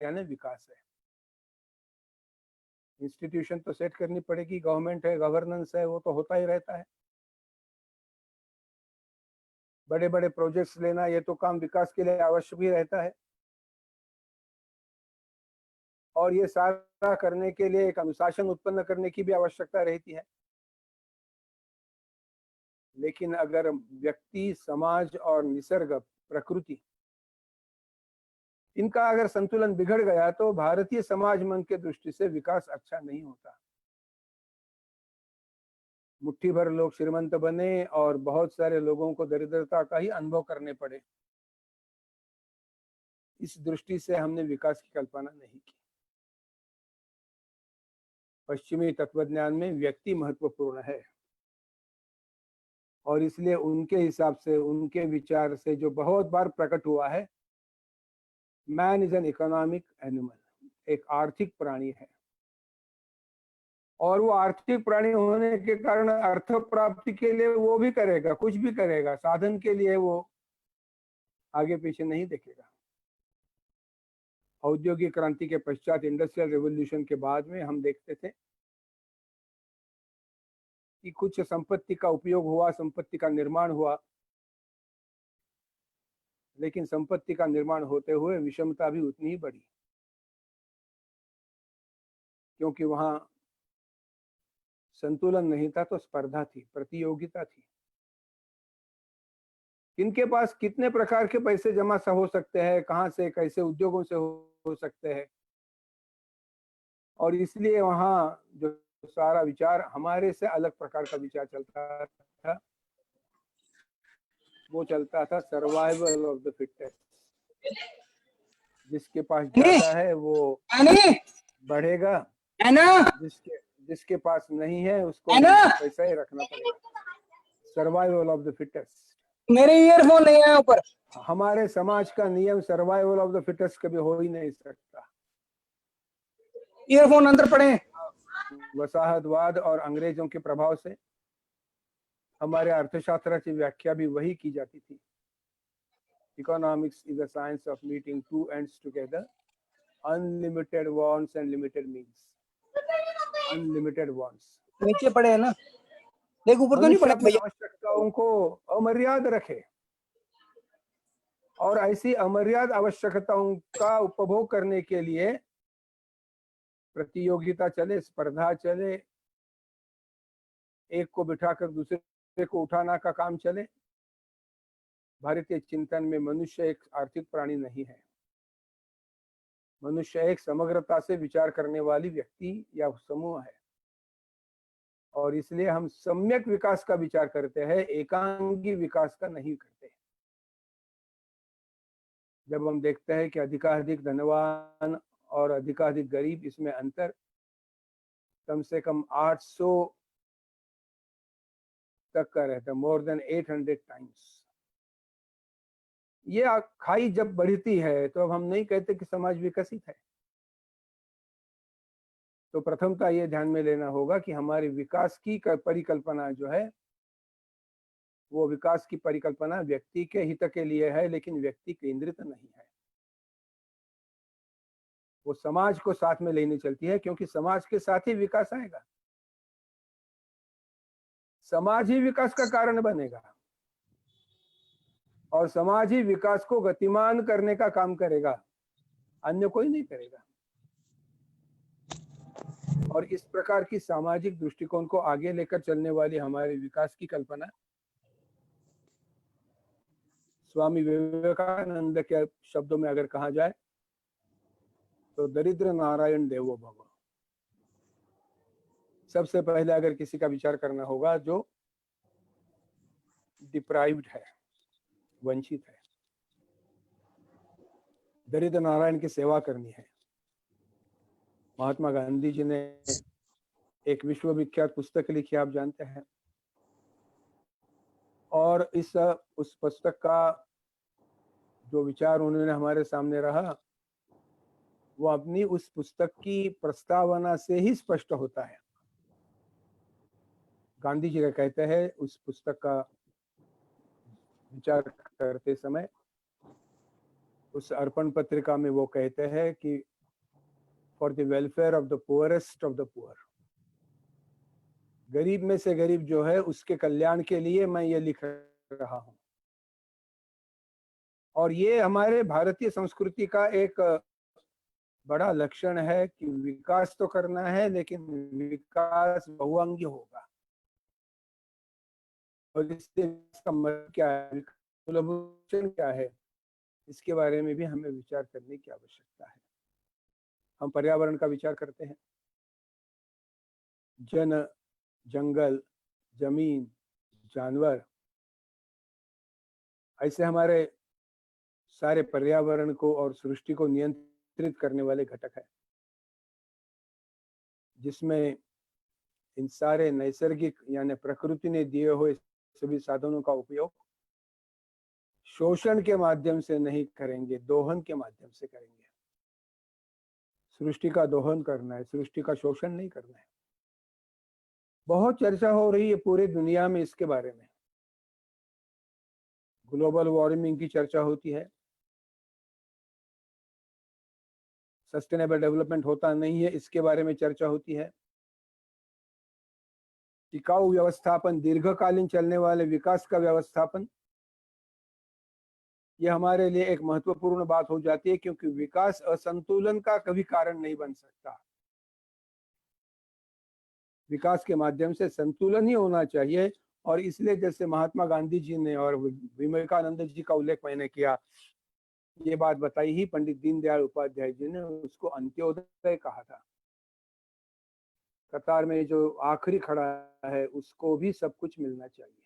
यानी विकास है। इंस्टीट्यूशन तो सेट करनी पड़ेगी, गवर्नमेंट है, गवर्नेंस है, वो तो होता ही रहता है। बड़े बड़े प्रोजेक्ट्स लेना, ये तो काम विकास के लिए आवश्यक भी रहता है। और ये सारा करने के लिए एक अनुशासन उत्पन्न करने की भी आवश्यकता रहती है। लेकिन अगर व्यक्ति, समाज और निसर्ग, प्रकृति, इनका अगर संतुलन बिगड़ गया तो भारतीय समाज मन के दृष्टि से विकास अच्छा नहीं होता। मुट्ठी भर लोग श्रीमंत बने और बहुत सारे लोगों को दरिद्रता का ही अनुभव करने पड़े। इस दृष्टि से हमने विकास की कल्पना नहीं की। पश्चिमी तत्वज्ञान में व्यक्ति महत्वपूर्ण है और इसलिए उनके हिसाब से, उनके विचार से जो बहुत बार प्रकट हुआ है, man is an economic animal, एक आर्थिक प्राणी है। और वो आर्थिक प्राणी होने के कारण अर्थ प्राप्ति के लिए वो भी करेगा, कुछ भी करेगा, साधन के लिए वो आगे पीछे नहीं देखेगा। औद्योगिक क्रांति के पश्चात, इंडस्ट्रियल रेवोल्यूशन के बाद में हम देखते थे कि कुछ संपत्ति का उपयोग हुआ, संपत्ति का निर्माण हुआ, लेकिन संपत्ति का निर्माण होते हुए विषमता भी उतनी ही बढ़ी, क्योंकि वहां संतुलन नहीं था तो स्पर्धा थी, प्रतियोगिता थी। किनके पास कितने प्रकार के पैसे जमा हो सकते हैं, कहां से कैसे उद्योगों से हो सकते हैं। और इसलिए वहां जो सारा विचार हमारे से अलग प्रकार का विचार चलता था, वो चलता था सर्वाइवल ऑफ द फिटेस्ट। जिसके पास ज्यादा है वो बढ़ेगा, जिसके पास नहीं है उसको पैसा ही रखना पड़ेगा। Survival of the fittest. मेरे ईयरफोन नहीं है ऊपर। हमारे समाज का नियम सर्वाइवल ऑफ द फिटेस्ट कभी हो ही नहीं सकता। ईयरफोन अंदर पड़े। वसाहतवाद और अंग्रेजों के प्रभाव से हमारे अर्थशास्त्र की व्याख्या भी वही की जाती थी। Economics is the science of meeting two ends together, unlimited wants and limited means. Unlimited wants नीचे पड़े है ना, देख ऊपर तो नहीं पड़े भैया। आवश्यकताओं को अमर्याद रखे और ऐसी अमर्याद आवश्यकताओं का उपभोग करने के लिए प्रतियोगिता चले, स्पर्धा चले, एक को बिठाकर दूसरे को उठाना का काम चले। भारतीय चिंतन में मनुष्य एक आर्थिक प्राणी नहीं है। मनुष्य एक समग्रता से विचार करने वाली व्यक्ति या समूह है और इसलिए हम सम्यक विकास का विचार करते हैं, एकांगी विकास का नहीं करते। जब हम देखते हैं कि अधिकाधिक धनवान और अधिकाधिक गरीब, इसमें अंतर कम से कम 800 तक का रहता है, मोर देन 800 टाइम्स। ये खाई जब बढ़ती है तो अब हम नहीं कहते कि समाज विकसित है। तो प्रथमता ये ध्यान में लेना होगा कि हमारी विकास की परिकल्पना जो है, वो विकास की परिकल्पना व्यक्ति के हित के लिए है, लेकिन व्यक्ति केंद्रित नहीं है। वो समाज को साथ में लेनी चलती है, क्योंकि समाज के साथ ही विकास आएगा। समाज ही विकास का कारण बनेगा और समाज ही विकास को गतिमान करने का काम करेगा, अन्य कोई नहीं करेगा। और इस प्रकार की सामाजिक दृष्टिकोण को आगे लेकर चलने वाली हमारे विकास की कल्पना स्वामी विवेकानंद के शब्दों में अगर कहा जाए तो दरिद्र नारायण देवो भव। सबसे पहले अगर किसी का विचार करना होगा जो डिप्राइव्ड है, वंचित है, दरिद्र नारायण की सेवा करनी है। महात्मा गांधी जी ने एक विश्वविख्यात पुस्तक लिखी, आप जानते हैं, और उस पुस्तक का जो विचार उन्होंने हमारे सामने रहा, वो अपनी उस पुस्तक की प्रस्तावना से ही स्पष्ट होता है। गांधी जी का कहते हैं उस पुस्तक का विचार करते समय उस अर्पण पत्रिका में वो कहते हैं कि for the welfare of the poorest of the poor, गरीब में से गरीब जो है उसके कल्याण के लिए मैं ये लिख रहा हूं। और ये हमारे भारतीय संस्कृति का एक बड़ा लक्षण है कि विकास तो करना है, लेकिन विकास बहुअंगी होगा। और इसका मतलब क्या है, क्या है, इसके बारे में भी हमें विचार करने की आवश्यकता है। हम पर्यावरण का विचार करते हैं, जन, जंगल, जमीन, जानवर, ऐसे हमारे सारे पर्यावरण को और सृष्टि को नियंत्रित करने वाले घटक है, जिसमें इन सारे नैसर्गिक यानी प्रकृति ने दिए हुए सभी साधनों का उपयोग शोषण के माध्यम से नहीं करेंगे, दोहन के माध्यम से करेंगे। सृष्टि का दोहन करना है, सृष्टि का शोषण नहीं करना है। बहुत चर्चा हो रही है पूरी दुनिया में इसके बारे में। ग्लोबल वार्मिंग की चर्चा होती है, सस्टेनेबल डेवलपमेंट होता नहीं है, इसके बारे में चर्चा होती है। टिकाऊ व्यवस्थापन, दीर्घकालीन चलने वाले विकास का व्यवस्थापन, ये हमारे लिए एक महत्वपूर्ण बात हो जाती है, क्योंकि विकास असंतुलन का कभी कारण नहीं बन सकता। विकास के माध्यम से संतुलन ही होना चाहिए। और इसलिए जैसे महात्मा गांधी जी ने और विवेकानंद जी का उल्लेख मैंने किया, ये बात बताई ही पंडित दीनदयाल उपाध्याय जी ने, उसको अंत्योदय कहा था। कतार में जो आखिरी खड़ा है उसको भी सब कुछ मिलना चाहिए।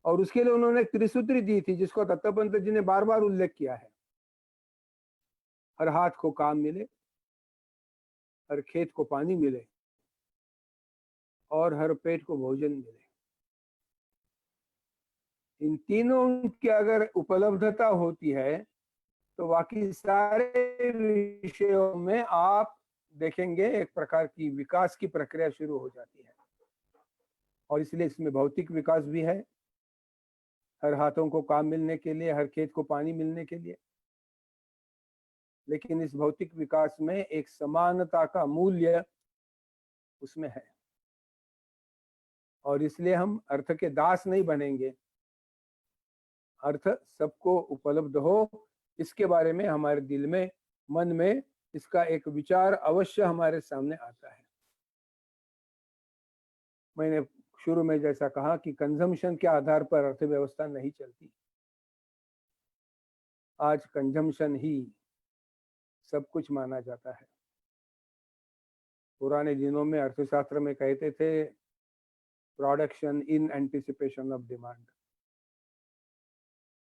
और उसके लिए उन्होंने एक त्रिसूत्री दी थी, जिसको दत्तोपंत जी ने बार बार उल्लेख किया है। हर हाथ को काम मिले, हर खेत को पानी मिले, और हर पेट को भोजन मिले। इन तीनों की अगर उपलब्धता होती है तो बाकी सारे विषयों में आप देखेंगे एक प्रकार की विकास की प्रक्रिया शुरू हो जाती है। और इसलिए इसमें भौतिक विकास भी है, हर हाथों को काम मिलने के लिए, हर खेत को पानी मिलने के लिए। लेकिन इस भौतिक विकास में एक समानता का मूल्य उसमें है, और इसलिए हम अर्थ के दास नहीं बनेंगे। अर्थ सबको उपलब्ध हो, इसके बारे में हमारे दिल में, मन में इसका एक विचार अवश्य हमारे सामने आता है। मैंने शुरू में जैसा कहा कि कंजम्पशन के आधार पर अर्थव्यवस्था नहीं चलती। आज कंजम्पशन ही सब कुछ माना जाता है। पुराने दिनों में अर्थशास्त्र में कहते थे production in anticipation of demand.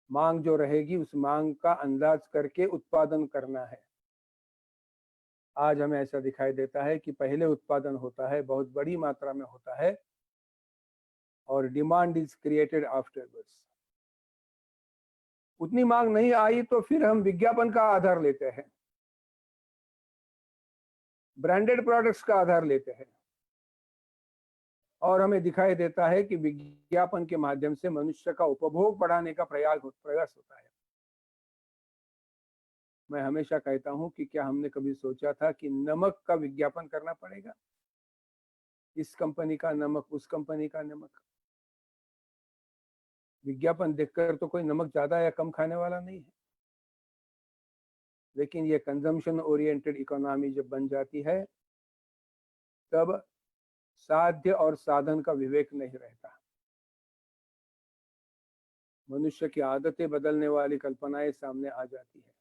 मांग जो रहेगी उस मांग का अंदाज करके उत्पादन करना है। आज हमें ऐसा दिखाई देता है कि पहले उत्पादन होता है, बहुत बड़ी मात्रा में होता है, और डिमांड इज क्रिएटेड आफ्टरवर्ड्स। उतनी मांग नहीं आई तो फिर हम विज्ञापन का आधार लेते हैं, ब्रांडेड प्रोडक्ट्स का आधार लेते हैं, और हमें दिखाई देता है कि विज्ञापन के माध्यम से मनुष्य का उपभोग बढ़ाने का प्रयास होता है। मैं हमेशा कहता हूं कि क्या हमने कभी सोचा था कि नमक का विज्ञापन करना पड़ेगा, इस कंपनी का नमक, उस कंपनी का नमक। विज्ञापन देखकर तो कोई नमक ज्यादा या कम खाने वाला नहीं है। लेकिन ये कंजम्पशन ओरिएंटेड इकोनॉमी जब बन जाती है, तब साध्य और साधन का विवेक नहीं रहता। मनुष्य की आदतें बदलने वाली कल्पनाएं सामने आ जाती है,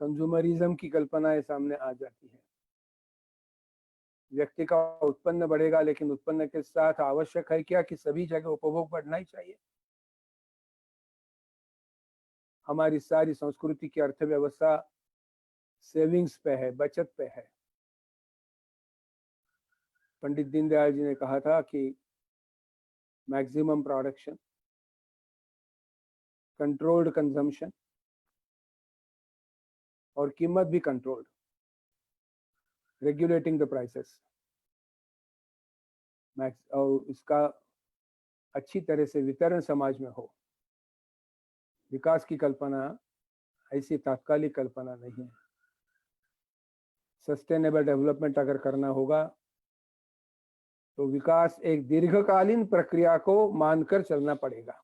कंज्यूमरिज्म की कल्पनाएं सामने आ जाती है। व्यक्ति का उत्पन्न बढ़ेगा, लेकिन उत्पन्न के साथ आवश्यक है क्या कि सभी जगह उपभोग बढ़ना ही चाहिए। हमारी सारी संस्कृति की अर्थव्यवस्था सेविंग्स पे है, बचत पे है। पंडित दीनदयाल जी ने कहा था कि मैक्सिमम प्रोडक्शन, कंट्रोल्ड कंजम्पशन, और कीमत भी कंट्रोल्ड, रेगुलेटिंग द प्राइसेस, और इसका अच्छी तरह से वितरण समाज में हो, विकास की कल्पना ऐसी तात्कालिक कल्पना नहीं है। सस्टेनेबल डेवलपमेंट अगर करना होगा तो विकास एक दीर्घकालीन प्रक्रिया को मानकर चलना पड़ेगा,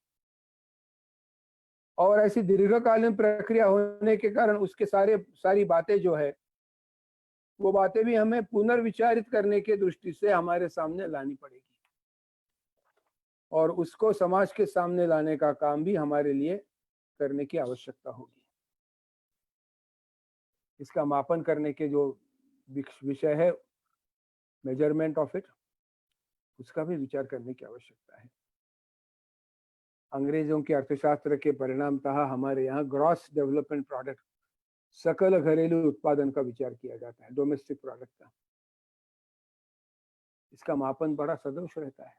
और ऐसी दीर्घकालीन प्रक्रिया होने के कारण उसके सारी बातें जो है वो बातें भी हमें पुनर्विचारित करने के दृष्टि से हमारे सामने लानी पड़ेगी, और उसको समाज के सामने लाने का काम भी हमारे लिए करने की आवश्यकता होगी। इसका मापन करने के जो विषय है, मेजरमेंट ऑफ इट, उसका भी विचार करने की आवश्यकता है। अंग्रेजों के अर्थशास्त्र के परिणामतः हमारे यहाँ ग्रॉस डेवलपमेंट प्रोडक्ट, सकल घरेलू उत्पादन का विचार किया जाता है, डोमेस्टिक प्रोडक्ट का। इसका मापन बड़ा सदोष रहता है।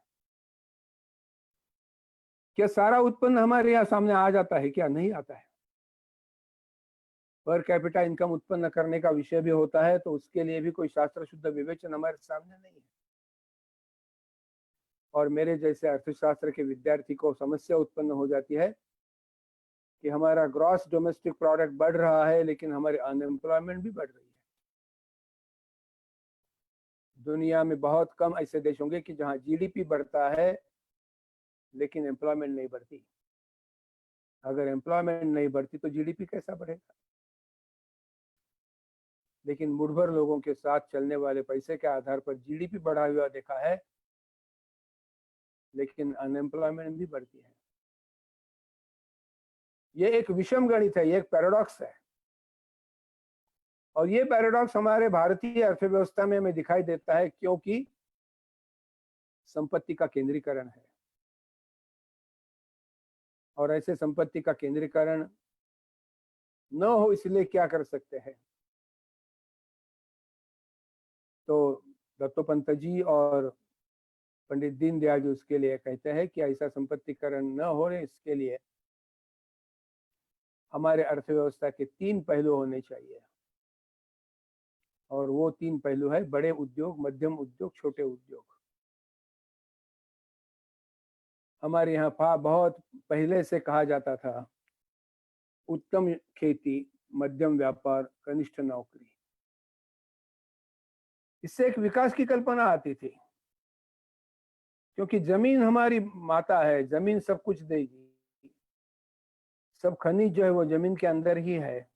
क्या सारा उत्पन्न हमारे यहाँ सामने आ जाता है? क्या नहीं आता है? पर कैपिटा इनकम उत्पन्न करने का विषय भी होता है, तो उसके लिए भी कोई शास्त्र शुद्ध विवेचन हमारे सामने नहीं है। और मेरे जैसे अर्थशास्त्र के विद्यार्थी को समस्या उत्पन्न हो जाती है कि हमारा ग्रॉस डोमेस्टिक प्रोडक्ट बढ़ रहा है, लेकिन हमारी अनएम्प्लॉयमेंट भी बढ़ रही है। दुनिया में बहुत कम ऐसे देश होंगे कि जहां जीडीपी बढ़ता है लेकिन एम्प्लॉयमेंट नहीं बढ़ती। अगर एम्प्लॉयमेंट नहीं बढ़ती तो जीडीपी कैसा बढ़ेगा? लेकिन मुठभर लोगों के साथ चलने वाले पैसे के आधार पर जीडीपी बढ़ा हुआ देखा है, लेकिन अनएम्प्लॉयमेंट भी बढ़ती है। ये एक विषम गणित है, ये एक पैराडॉक्स है, और ये पैराडॉक्स हमारे भारतीय अर्थव्यवस्था में हमें दिखाई देता है, क्योंकि संपत्ति का केंद्रीकरण है, और ऐसे संपत्ति का केंद्रीकरण न हो इसलिए क्या कर सकते हैं? तो दत्तोपंत जी और पंडित दीनदयाल जी उसके लिए कहते हैं कि ऐसा संपत्तिकरण न हो, इसके लिए हमारे अर्थव्यवस्था के 3 पहलू होने चाहिए, और वो 3 पहलू है बड़े उद्योग, मध्यम उद्योग, छोटे उद्योग। हमारे यहाँ बहुत पहले से कहा जाता था, उत्तम खेती, मध्यम व्यापार, कनिष्ठ नौकरी। इससे एक विकास की कल्पना आती थी, क्योंकि जमीन हमारी माता है, जमीन सब कुछ देगी, सब खनिज जो है वो जमीन के अंदर ही है।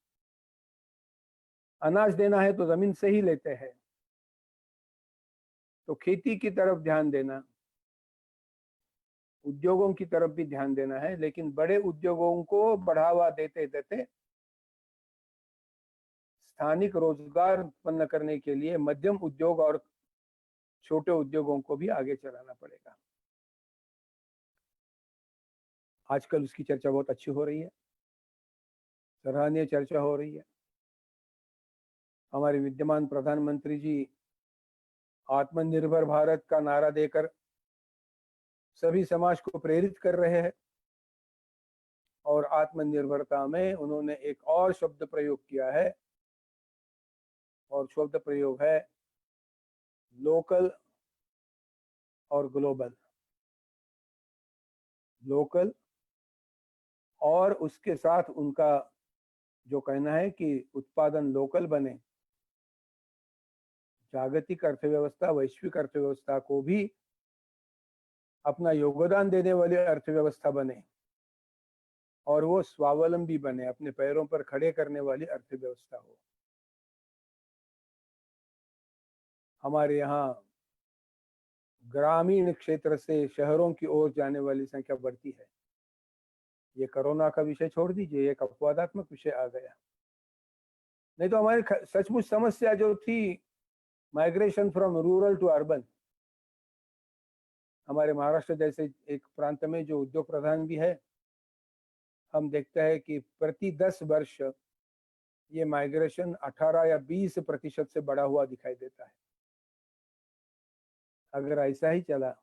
अनाज देना है तो जमीन से ही लेते हैं। तो खेती की तरफ ध्यान देना, उद्योगों की तरफ भी ध्यान देना है, लेकिन बड़े उद्योगों को बढ़ावा देते देते स्थानिक रोजगार उत्पन्न करने के लिए मध्यम उद्योग और छोटे उद्योगों को भी आगे चलाना पड़ेगा। आजकल उसकी चर्चा बहुत अच्छी हो रही है, सराहनीय चर्चा हो रही है। हमारे विद्यमान प्रधानमंत्री जी आत्मनिर्भर भारत का नारा देकर सभी समाज को प्रेरित कर रहे हैं, और आत्मनिर्भरता में उन्होंने एक और शब्द प्रयोग किया है, और शब्द प्रयोग है लोकल और ग्लोबल। लोकल, और उसके साथ उनका जो कहना है कि उत्पादन लोकल बने, जागतिक अर्थव्यवस्था, वैश्विक अर्थव्यवस्था को भी अपना योगदान देने वाली अर्थव्यवस्था बने, और वो स्वावलंबी बने, अपने पैरों पर खड़े करने वाली अर्थव्यवस्था हो। हमारे यहाँ ग्रामीण क्षेत्र से शहरों की ओर जाने वाली संख्या बढ़ती है। ये कोरोना का विषय छोड़ दीजिए, एक अपवादात्मक विषय आ गया, नहीं तो हमारी सचमुच समस्या जो थी migration from rural to urban, हमारे महाराष्ट्र जैसे एक प्रांत में जो उद्योग प्रधान भी है, हम देखते हैं कि प्रति 10 वर्ष ये माइग्रेशन 18 या 20% से बढ़ा हुआ दिखाई देता है। अगर ऐसा ही चला,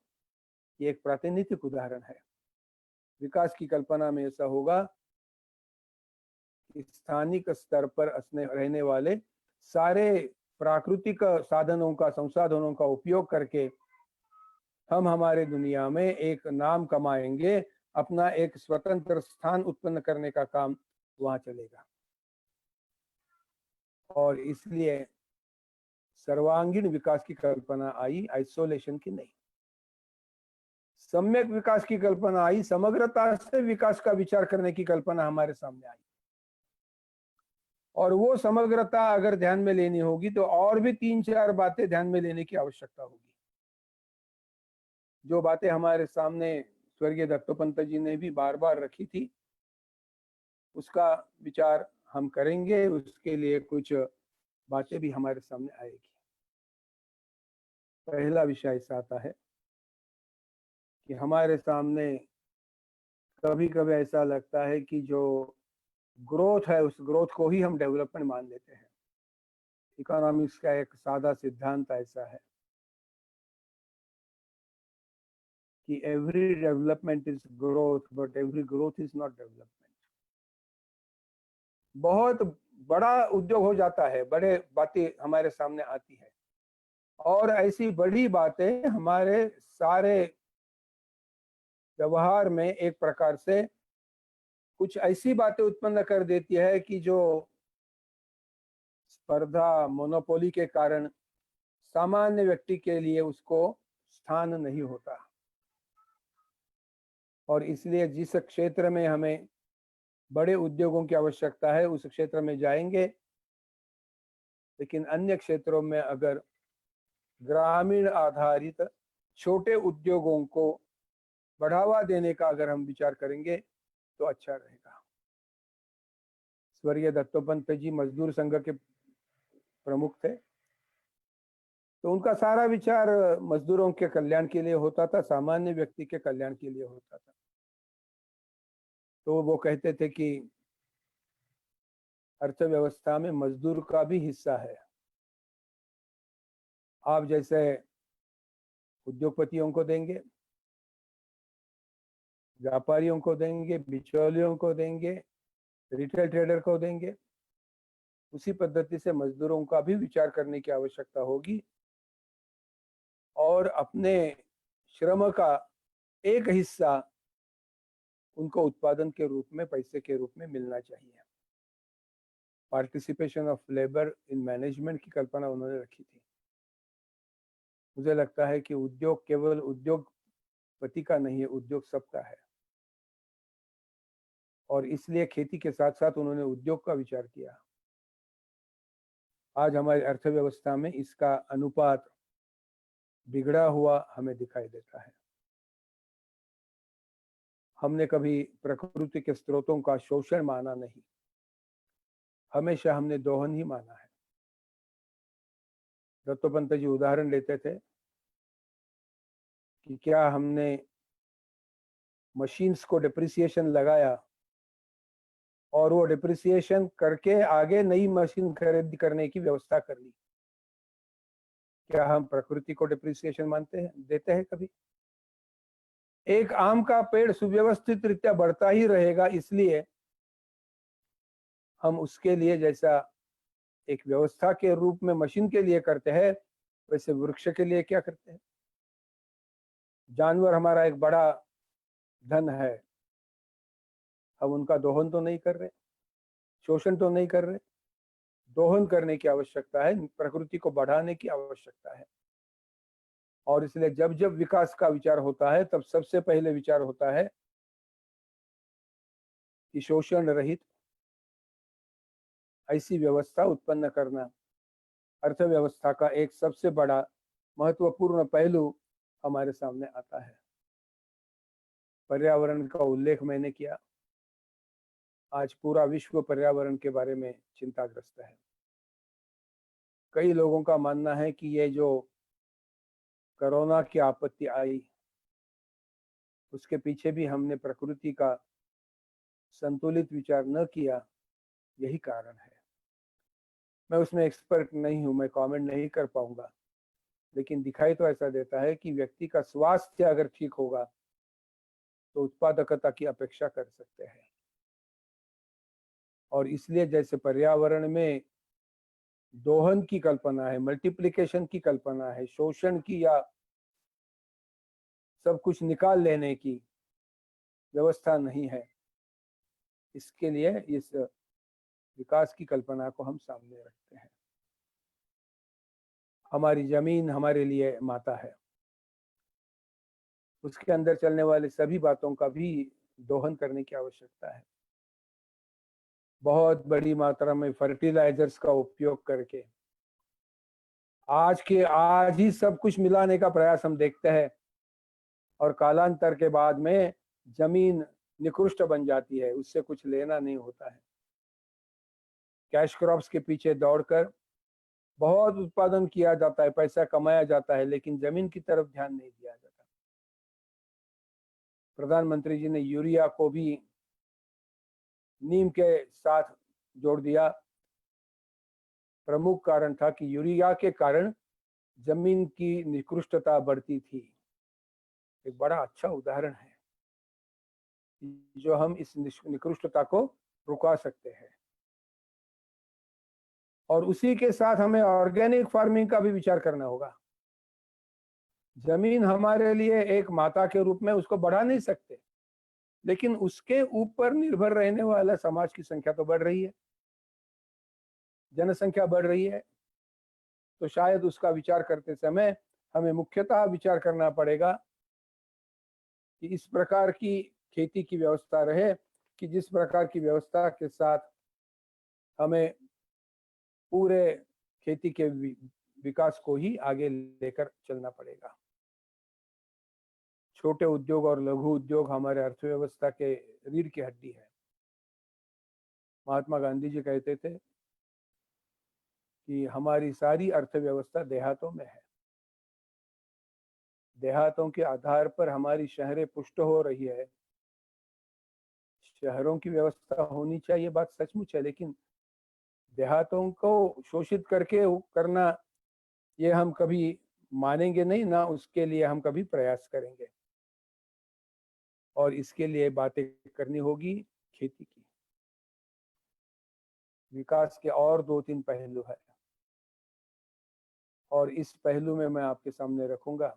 ये एक प्रातिनिधिक उदाहरण है। विकास की कल्पना में ऐसा होगा कि स्थानिक स्तर पर रहने वाले सारे प्राकृतिक साधनों का, संसाधनों का उपयोग करके हम हमारे दुनिया में एक नाम कमाएंगे, अपना एक स्वतंत्र स्थान उत्पन्न करने का काम वहां चलेगा। और इसलिए सर्वांगीण विकास की कल्पना आई, आइसोलेशन की नहीं। सम्यक विकास की कल्पना आई, समग्रता से विकास का विचार करने की कल्पना हमारे सामने आई। और वो समग्रता अगर ध्यान में लेनी होगी तो और भी 3-4 बातें ध्यान में लेने की आवश्यकता होगी। जो बातें हमारे सामने स्वर्गीय दत्तोपंत जी ने भी बार बार रखी थी, उसका विचार हम करेंगे। उसके लिए कुछ बातें भी हमारे सामने आएगी। पहला विषय ऐसा आता है कि हमारे सामने कभी कभी ऐसा लगता है कि जो ग्रोथ है उस ग्रोथ को ही हम डेवलपमेंट मान लेते हैं। इकोनॉमिक्स का एक सादा सिद्धांत ऐसा है कि every development is growth, but every growth is not development. बहुत बड़ा उद्योग हो जाता है, बड़े बातें हमारे सामने आती है, और ऐसी बड़ी बातें हमारे सारे व्यवहार में एक प्रकार से कुछ ऐसी बातें उत्पन्न कर देती है कि जो स्पर्धा, मोनोपोली के कारण सामान्य व्यक्ति के लिए उसको स्थान नहीं होता। और इसलिए जिस क्षेत्र में हमें बड़े उद्योगों की आवश्यकता है उस क्षेत्र में जाएंगे, लेकिन अन्य क्षेत्रों में अगर ग्रामीण आधारित छोटे उद्योगों को बढ़ावा देने का अगर हम विचार करेंगे तो अच्छा रहेगा। स्वर्गीय दत्तोपंत जी मजदूर संघ के प्रमुख थे, तो उनका सारा विचार मजदूरों के कल्याण के लिए होता था, सामान्य व्यक्ति के कल्याण के लिए होता था। तो वो कहते थे कि अर्थव्यवस्था में मजदूर का भी हिस्सा है। आप जैसे उद्योगपतियों को देंगे, व्यापारियों को देंगे, बिचौलियों को देंगे, रिटेल ट्रेडर को देंगे, उसी पद्धति से मजदूरों का भी विचार करने की आवश्यकता होगी और अपने श्रम का एक हिस्सा उनको उत्पादन के रूप में, पैसे के रूप में मिलना चाहिए। Participation of labour in management की कल्पना उन्होंने रखी थी। मुझे लगता है कि उद्योग केवल उद्योगपति का नहीं है, उद्योग सबका है। और इसलिए खेती के साथ साथ उन्होंने उद्योग का विचार किया। आज हमारी अर्थव्यवस्था में इसका अनुपात बिगड़ा हुआ हमें दिखाई देता है। हमने कभी प्रकृति के स्रोतों का शोषण माना नहीं, हमेशा हमने दोहन ही माना है। दत्तोपंत जी उदाहरण लेते थे कि क्या हमने मशीन्स को डिप्रिसिएशन लगाया और वो डिप्रिसिएशन करके आगे नई मशीन खरीद करने की व्यवस्था कर ली। क्या हम प्रकृति को डिप्रिसिएशन मानते हैं, देते हैं कभी? एक आम का पेड़ सुव्यवस्थित रीत्या बढ़ता ही रहेगा, इसलिए हम उसके लिए जैसा एक व्यवस्था के रूप में मशीन के लिए करते हैं, वैसे वृक्ष के लिए क्या करते हैं? जानवर हमारा एक बड़ा धन है, हम उनका दोहन तो नहीं कर रहे, शोषण तो नहीं कर रहे। दोहन करने की आवश्यकता है, प्रकृति को बढ़ाने की आवश्यकता है। और इसलिए जब जब विकास का विचार होता है तब सबसे पहले विचार होता है कि शोषण रहित ऐसी व्यवस्था उत्पन्न करना अर्थव्यवस्था का एक सबसे बड़ा महत्वपूर्ण पहलू हमारे सामने आता है। पर्यावरण का उल्लेख मैंने किया। आज पूरा विश्व पर्यावरण के बारे में चिंताग्रस्त है। कई लोगों का मानना है कि ये जो कोरोना की आपत्ति आई उसके पीछे भी हमने प्रकृति का संतुलित विचार न किया, यही कारण है। मैं उसमें एक्सपर्ट नहीं हूं, मैं कमेंट नहीं कर पाऊंगा, लेकिन दिखाई तो ऐसा देता है कि व्यक्ति का स्वास्थ्य अगर ठीक होगा तो उत्पादकता की अपेक्षा कर सकते हैं। और इसलिए जैसे पर्यावरण में दोहन की कल्पना है, मल्टीप्लिकेशन की कल्पना है, शोषण की या सब कुछ निकाल लेने की, व्यवस्था नहीं है। इसके लिए इस विकास की कल्पना को हम सामने रखते हैं। हमारी जमीन हमारे लिए माता है, उसके अंदर चलने वाले सभी बातों का भी दोहन करने की आवश्यकता है। बहुत बड़ी मात्रा में फर्टिलाइजर्स का उपयोग करके आज ही सब कुछ मिलाने का प्रयास हम देखते हैं और कालांतर के बाद में जमीन निकृष्ट बन जाती है, उससे कुछ लेना नहीं होता है। कैश क्रॉप्स के पीछे दौड़कर बहुत उत्पादन किया जाता है, पैसा कमाया जाता है, लेकिन जमीन की तरफ ध्यान नहीं दिया जाता। प्रधानमंत्री जी ने यूरिया को भी नीम के साथ जोड़ दिया। प्रमुख कारण था कि यूरिया के कारण जमीन की निकृष्टता बढ़ती थी। एक बड़ा अच्छा उदाहरण है जो हम इस निकृष्टता को रुका सकते हैं। और उसी के साथ हमें ऑर्गेनिक फार्मिंग का भी विचार करना होगा। जमीन हमारे लिए एक माता के रूप में उसको बढ़ा नहीं सकते, लेकिन उसके ऊपर निर्भर रहने वाला समाज की संख्या तो बढ़ रही है, जनसंख्या बढ़ रही है। तो शायद उसका विचार करते समय हमें मुख्यतः विचार करना पड़ेगा कि इस प्रकार की खेती की व्यवस्था रहे कि जिस प्रकार की व्यवस्था के साथ हमें पूरे खेती के विकास को ही आगे लेकर चलना पड़ेगा। छोटे उद्योग और लघु उद्योग हमारे अर्थव्यवस्था के रीढ़ की हड्डी है। महात्मा गांधी जी कहते थे कि हमारी सारी अर्थव्यवस्था देहातों में है। देहातों के आधार पर हमारी शहरें पुष्ट हो रही है। शहरों की व्यवस्था होनी चाहिए, बात सचमुच है, लेकिन देहातों को शोषित करके करना ये हम कभी मानेंगे नहीं, ना उसके लिए हम कभी प्रयास करेंगे। और इसके लिए बातें करनी होगी खेती की। विकास के और 2-3 पहलू है और इस पहलू में मैं आपके सामने रखूंगा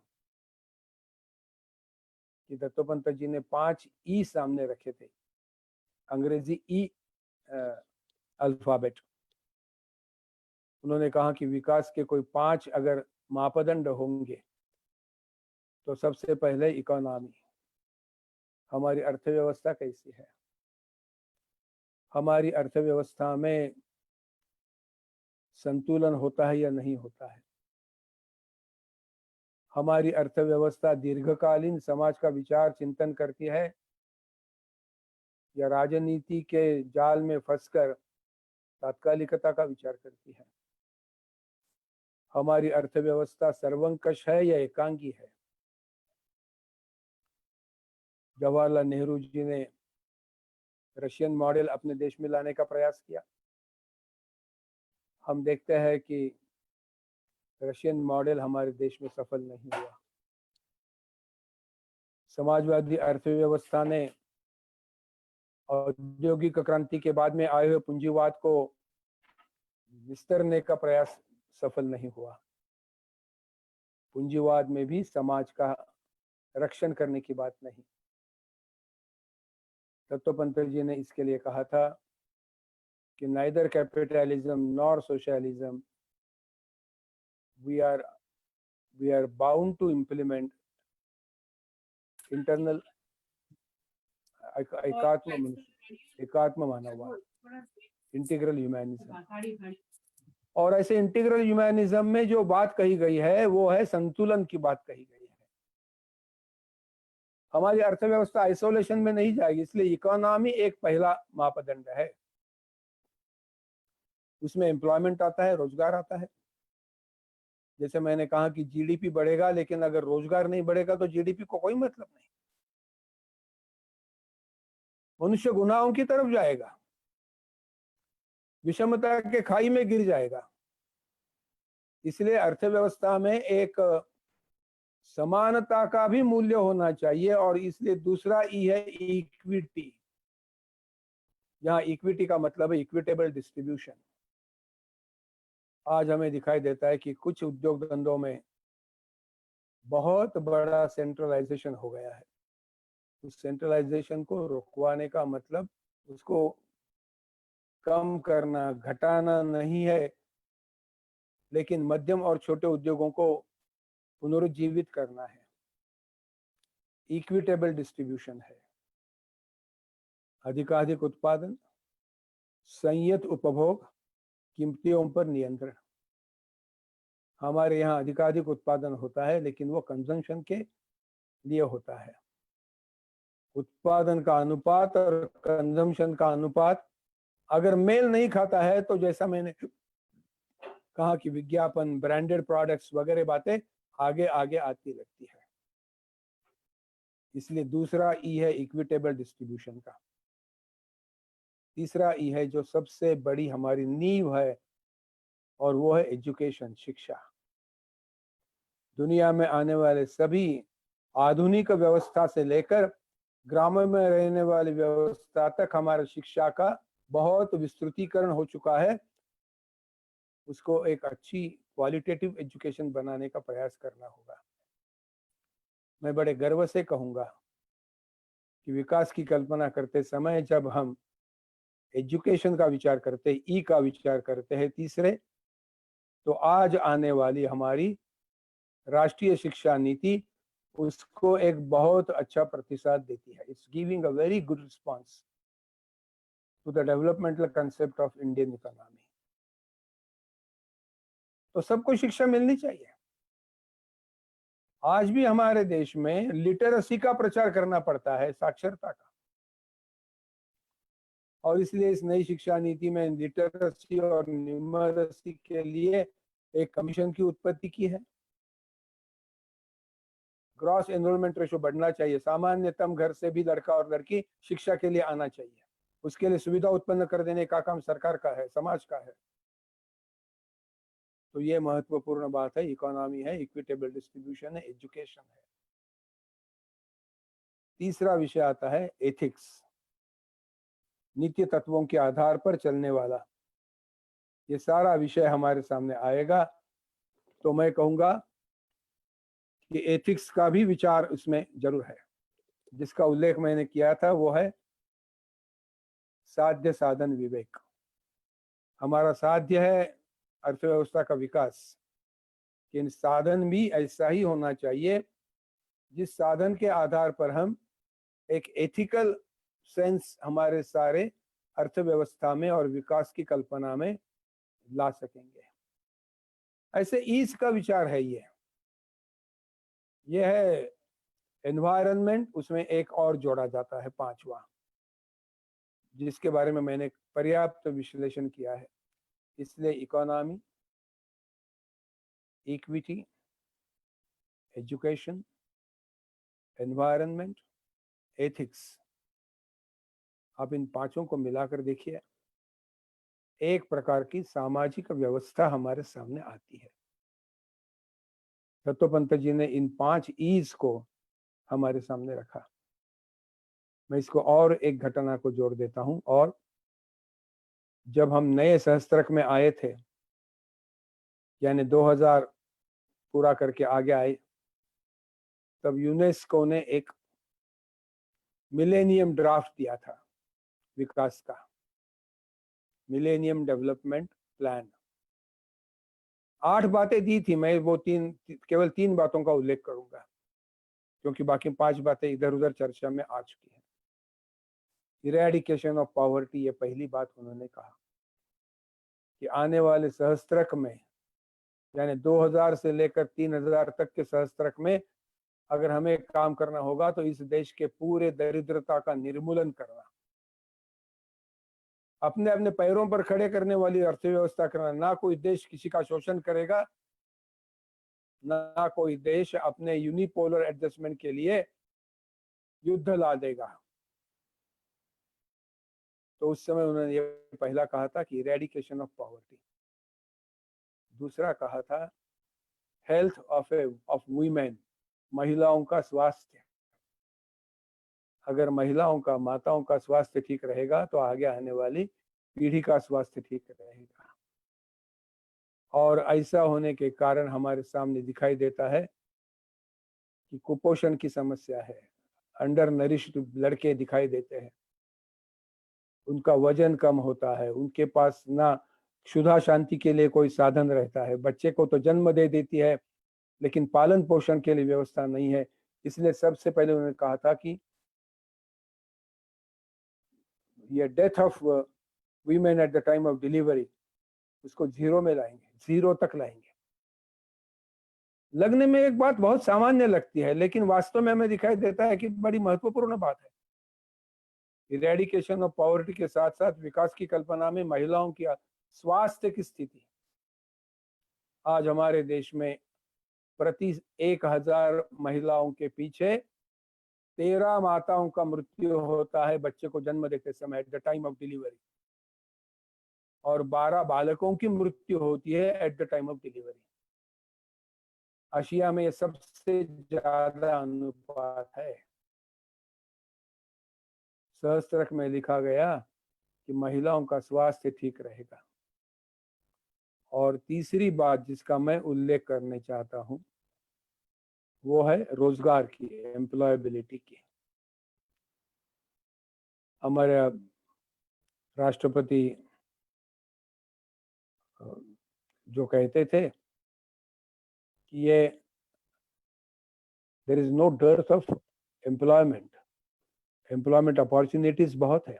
कि दत्तोपंत जी ने 5 ई सामने रखे थे, अंग्रेजी ई अल्फाबेट। उन्होंने कहा कि विकास के कोई 5 अगर मापदंड होंगे तो सबसे पहले इकोनॉमी, हमारी अर्थव्यवस्था कैसी है, हमारी अर्थव्यवस्था में संतुलन होता है या नहीं होता है, हमारी अर्थव्यवस्था दीर्घकालीन समाज का विचार चिंतन करती है या राजनीति के जाल में फंसकर तात्कालिकता का विचार करती है, हमारी अर्थव्यवस्था सर्वंकष है या एकांगी है। जवाहरलाल नेहरू जी ने रशियन मॉडल अपने देश में लाने का प्रयास किया। हम देखते हैं कि रशियन मॉडल हमारे देश में सफल नहीं हुआ। समाजवादी अर्थव्यवस्था ने औद्योगिक क्रांति के बाद में आए हुए पूंजीवाद को विस्तरने का प्रयास सफल नहीं हुआ। पूंजीवाद में भी समाज का रक्षण करने की बात नहीं। दत्तोपंत जी ने इसके लिए कहा था कि neither capitalism nor socialism we are bound to implement internal एकात्म मानववाद, इंटीग्रल ह्यूमैनिज्म। और ऐसे इंटीग्रल ह्यूमैनिज्म में जो बात कही गई है वो है संतुलन की बात कही गई है। हमारी अर्थव्यवस्था आइसोलेशन में नहीं जाएगी, इसलिए इकोनॉमी एक पहला मापदंड है। उसमें एम्प्लॉयमेंट आता है, रोजगार आता है। जैसे मैंने कहा कि जीडीपी बढ़ेगा, लेकिन अगर रोजगार नहीं बढ़ेगा तो जीडीपी को कोई मतलब नहीं। मनुष्य गुनाहों की तरफ जाएगा, विषमता के खाई में गिर जाएगा। इसलिए अर्थव्यवस्था में एक समानता का भी मूल्य होना चाहिए। और इसलिए दूसरा ई है इक्विटी। यहाँ इक्विटी का मतलब है इक्विटेबल डिस्ट्रीब्यूशन। आज हमें दिखाई देता है कि कुछ उद्योग धंधों में बहुत बड़ा सेंट्रलाइजेशन हो गया है। उस सेंट्रलाइजेशन को रुकवाने का मतलब उसको कम करना, घटाना नहीं है, लेकिन मध्यम और छोटे उद्योगों को पुनरुज्जीवित करना है। इक्विटेबल डिस्ट्रीब्यूशन है, अधिकाधिक उत्पादन, संयत उपभोग, कीमतों पर नियंत्रण। हमारे यहाँ अधिकाधिक उत्पादन होता है, लेकिन वो कंजम्पशन के लिए होता है। उत्पादन का अनुपात और कंजम्पशन का अनुपात अगर मेल नहीं खाता है तो जैसा मैंने कहा कि विज्ञापन, ब्रांडेड प्रोडक्ट्स वगैरह बातें आगे आगे आती रहती है। इसलिए दूसरा ई है इक्विटेबल डिस्ट्रीब्यूशन का। तीसरा ई है जो सबसे बड़ी हमारी नींव है, और वो है एजुकेशन, शिक्षा। दुनिया में आने वाले सभी आधुनिक व्यवस्था से लेकर ग्रामों में रहने वाली व्यवस्था तक हमारे शिक्षा का बहुत विस्तृतीकरण हो चुका है। उसको एक अच्छी क्वालिटेटिव एजुकेशन बनाने का प्रयास करना होगा। मैं बड़े गर्व से कहूंगा कि विकास की कल्पना करते समय जब हम एजुकेशन का विचार करते हैं, ई का विचार करते हैं तीसरे, तो आज आने वाली हमारी राष्ट्रीय शिक्षा नीति उसको एक बहुत अच्छा प्रतिसाद देती है। It's giving a very good response to the developmental concept of Indian economy. तो सबको शिक्षा मिलनी चाहिए। आज भी हमारे देश में लिटरेसी का प्रचार करना पड़ता है, साक्षरता का, और इसलिए इस नई शिक्षा नीति में लिटरेसी और न्यूमरसी के लिए एक कमीशन की उत्पत्ति की है। ग्रॉस एनरोलमेंट रेशो बढ़ना चाहिए। सामान्यतम घर से भी लड़का और लड़की शिक्षा के लिए आना चाहिए। उसके लिए सुविधा उत्पन्न कर देने का काम सरकार का है, समाज का है। तो ये महत्वपूर्ण बात है। इकोनॉमी है, इक्विटेबल डिस्ट्रीब्यूशन है, एजुकेशन है। तीसरा विषय आता है एथिक्स, नित्य तत्वों के आधार पर चलने वाला। ये सारा विषय हमारे सामने आएगा तो मैं कहूंगा कि एथिक्स का भी विचार उसमें जरूर है। जिसका उल्लेख मैंने किया था वो है साध्य साधन विवेक। हमारा साध्य है अर्थव्यवस्था का विकास, लेकिन साधन भी ऐसा ही होना चाहिए जिस साधन के आधार पर हम एक एथिकल सेंस हमारे सारे अर्थव्यवस्था में और विकास की कल्पना में ला सकेंगे। ऐसे ईज का विचार है। ये है एनवायरनमेंट, उसमें एक और जोड़ा जाता है पांचवा, जिसके बारे में मैंने पर्याप्त विश्लेषण किया है। इसलिए economy, equity, education, environment, ethics, आप इन पांचों को मिलाकर देखिए, एक प्रकार की सामाजिक व्यवस्था हमारे सामने आती है। तत्वपंत जी ने इन 5 ईज को हमारे सामने रखा। मैं इसको और एक घटना को जोड़ देता हूं। और जब हम नए सहस्त्रक में आए थे, यानी 2000 पूरा करके आगे आए, तब यूनेस्को ने एक मिलेनियम ड्राफ्ट दिया था विकास का, मिलेनियम डेवलपमेंट प्लान। 8 बातें दी थी। मैं वो केवल 3 बातों का उल्लेख करूंगा, क्योंकि बाकी 5 बातें इधर उधर चर्चा में आ चुकी हैं। इरेडिकेशन ऑफ पॉवर्टी, ये पहली बात उन्होंने कहा कि आने वाले सहस्त्रक में, यानी 2000 से लेकर 3000 तक के सहस्त्रक में अगर हमें काम करना होगा तो इस देश के पूरे दरिद्रता का निर्मूलन करना, अपने अपने पैरों पर खड़े करने वाली अर्थव्यवस्था करना। ना कोई देश किसी का शोषण करेगा, ना कोई देश अपने यूनिपोलर एडजस्टमेंट के लिए युद्ध ला देगा। तो उस समय उन्होंने ये पहला कहा था कि इरेडिकेशन ऑफ पॉवर्टी। दूसरा कहा था हेल्थ ऑफ वुमेन, महिलाओं का स्वास्थ्य। अगर महिलाओं का, माताओं का स्वास्थ्य ठीक रहेगा तो आगे आने वाली पीढ़ी का स्वास्थ्य ठीक रहेगा। और ऐसा होने के कारण हमारे सामने दिखाई देता है कि कुपोषण की समस्या है, अंडर नरिश्ड लड़के दिखाई देते हैं, उनका वजन कम होता है, उनके पास ना क्षुधा शांति के लिए कोई साधन रहता है, बच्चे को तो जन्म दे देती है लेकिन पालन पोषण के लिए व्यवस्था नहीं है। इसलिए सबसे पहले उन्होंने कहा था कि ये death of women at the time of delivery उसको जीरो में लाएंगे, जीरो तक लाएंगे। लगने में एक बात बहुत सामान्य लगती है लेकिन वास्तव में हमें दिखाई देता है कि बड़ी महत्वपूर्ण बात है। इरेडिकेशन ऑफ पॉवर्टी के साथ साथ विकास की कल्पना में महिलाओं की स्वास्थ्य की स्थिति, आज हमारे देश में प्रति 1000 महिलाओं के पीछे 13 माताओं का मृत्यु होता है बच्चे को जन्म देते समय at the time of delivery, और 12 बालकों की मृत्यु होती है at the time of delivery. Asia में यह सबसे ज्यादा अनुपात है। सहस्त्रक में लिखा गया कि महिलाओं का स्वास्थ्य ठीक रहेगा। और तीसरी बात जिसका मैं उल्लेख करने चाहता हूं वो है रोजगार की, एम्प्लॉयबिलिटी की। हमारे राष्ट्रपति जो कहते थे कि ये there is no dearth of employment, employment opportunities बहुत है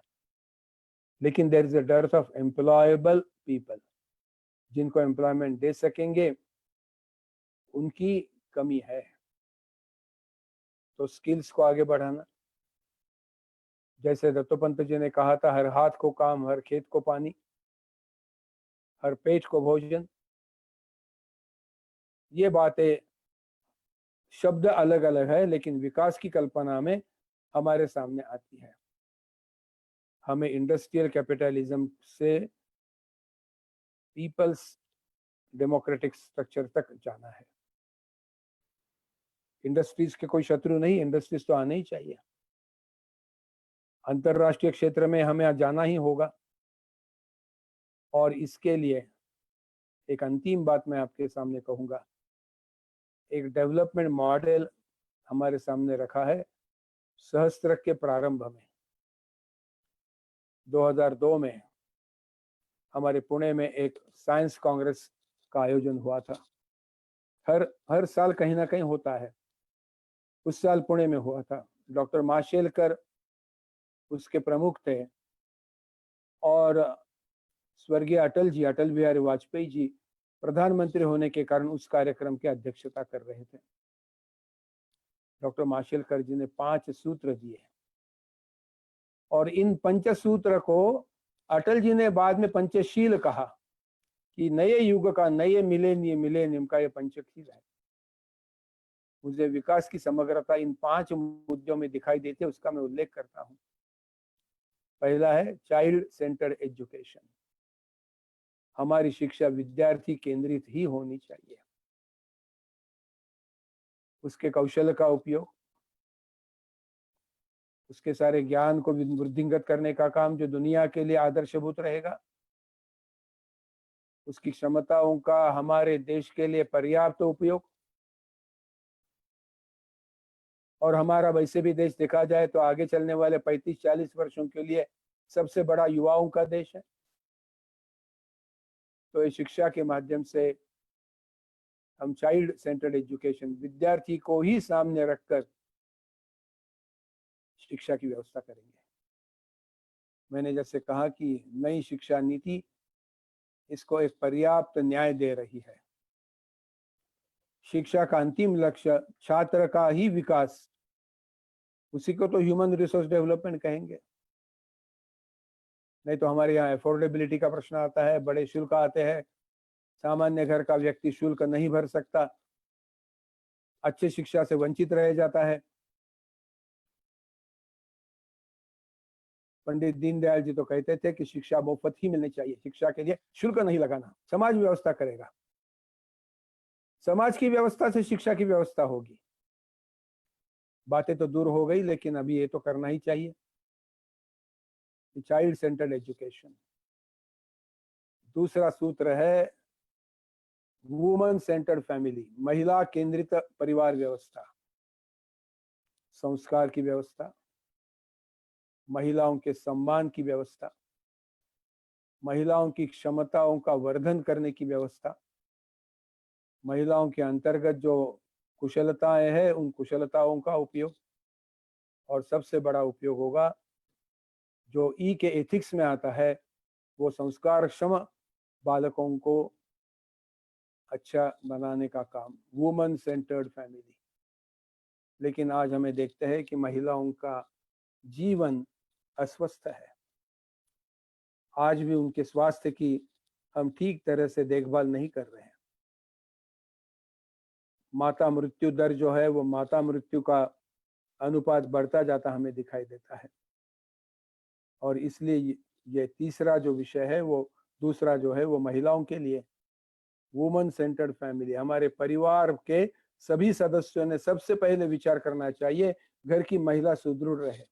लेकिन there is a dearth of employable people, जिनको एम्प्लॉयमेंट दे सकेंगे उनकी कमी है। तो स्किल्स को आगे बढ़ाना, जैसे दत्तोपंत जी ने कहा था, हर हाथ को काम, हर खेत को पानी, हर पेट को भोजन। ये बातें शब्द अलग अलग है लेकिन विकास की कल्पना में हमारे सामने आती है। हमें इंडस्ट्रियल कैपिटलिज्म से पीपल्स डेमोक्रेटिक स्ट्रक्चर तक जाना है। इंडस्ट्रीज के कोई शत्रु नहीं, इंडस्ट्रीज तो आने ही चाहिए। अंतरराष्ट्रीय क्षेत्र में हमें जाना ही होगा और इसके लिए एक अंतिम बात मैं आपके सामने कहूंगा। एक डेवलपमेंट मॉडल हमारे सामने रखा है सहस्त्रक के प्रारंभ में। 2002 में हमारे पुणे में एक साइंस कांग्रेस का आयोजन हुआ था। हर साल कहीं ना कहीं होता है, उस साल पुणे में हुआ था। डॉक्टर माशेलकर उसके प्रमुख थे और स्वर्गीय अटल बिहारी वाजपेयी जी प्रधानमंत्री होने के कारण उस कार्यक्रम की अध्यक्षता कर रहे थे। डॉक्टर माशेलकर जी ने 5 सूत्र दिए और इन पंचसूत्र को अटल जी ने बाद में पंचशील कहा कि नए युग का, नए मिलेनियम का ये पंचशील है। मुझे विकास की समग्रता इन 5 मुद्दों में दिखाई देती है, उसका मैं उल्लेख करता हूं। पहला है चाइल्ड सेंटर्ड एजुकेशन। हमारी शिक्षा विद्यार्थी केंद्रित ही होनी चाहिए। उसके कौशल का उपयोग, उसके सारे ज्ञान को वृद्धिंगत करने का काम जो दुनिया के लिए आदर्शभूत रहेगा, उसकी क्षमताओं का हमारे देश के लिए पर्याप्त उपयोग। और हमारा वैसे भी देश देखा जाए तो आगे चलने वाले 35-40 वर्षों के लिए सबसे बड़ा युवाओं का देश है। तो ये शिक्षा के माध्यम से हम चाइल्ड सेंटर्ड एजुकेशन, विद्यार्थी को ही सामने रखकर शिक्षा की व्यवस्था करेंगे। मैंने जैसे कहा कि नई शिक्षा नीति इसको एक पर्याप्त न्याय दे रही है। शिक्षा का अंतिम लक्ष्य छात्र का ही विकास, उसी को तो ह्यूमन रिसोर्स डेवलपमेंट कहेंगे। नहीं तो हमारे यहाँ अफोर्डेबिलिटी का प्रश्न आता है, बड़े शुल्क आते हैं, सामान्य घर का व्यक्ति शुल्क नहीं भर सकता, अच्छी शिक्षा से वंचित रह जाता है। पंडित दीनदयाल जी तो कहते थे कि शिक्षा मुफ्त ही मिलनी चाहिए, शिक्षा के लिए शुल्क नहीं लगाना, समाज व्यवस्था करेगा। समाज की व्यवस्था से शिक्षा की व्यवस्था होगी। बातें तो दूर हो गई लेकिन अभी ये तो करना ही चाहिए। Child centred education. दूसरा सूत्र है वुमन सेंटर्ड फैमिली, महिला केंद्रित परिवार व्यवस्था। संस्कार की व्यवस्था, महिलाओं के सम्मान की व्यवस्था, महिलाओं की क्षमताओं का वर्धन करने की व्यवस्था, महिलाओं के अंतर्गत जो कुशलताएं हैं उन कुशलताओं का उपयोग, और सबसे बड़ा उपयोग होगा जो ई के एथिक्स में आता है, वो संस्कारक्षम बालकों को अच्छा बनाने का काम, वुमन सेंटर्ड फैमिली। लेकिन आज हमें देखते हैं कि महिलाओं का जीवन अस्वस्थ है। आज भी उनके स्वास्थ्य की हम ठीक तरह से देखभाल नहीं कर रहे हैं। माता मृत्यु दर जो है वो माता मृत्यु का अनुपात बढ़ता जाता हमें दिखाई देता है। और इसलिए ये तीसरा जो विषय है, वो दूसरा जो है वो महिलाओं के लिए वुमन सेंटर्ड फैमिली। हमारे परिवार के सभी सदस्यों ने सबसे पहले विचार करना चाहिए, घर की महिला सुदृढ़ रहे,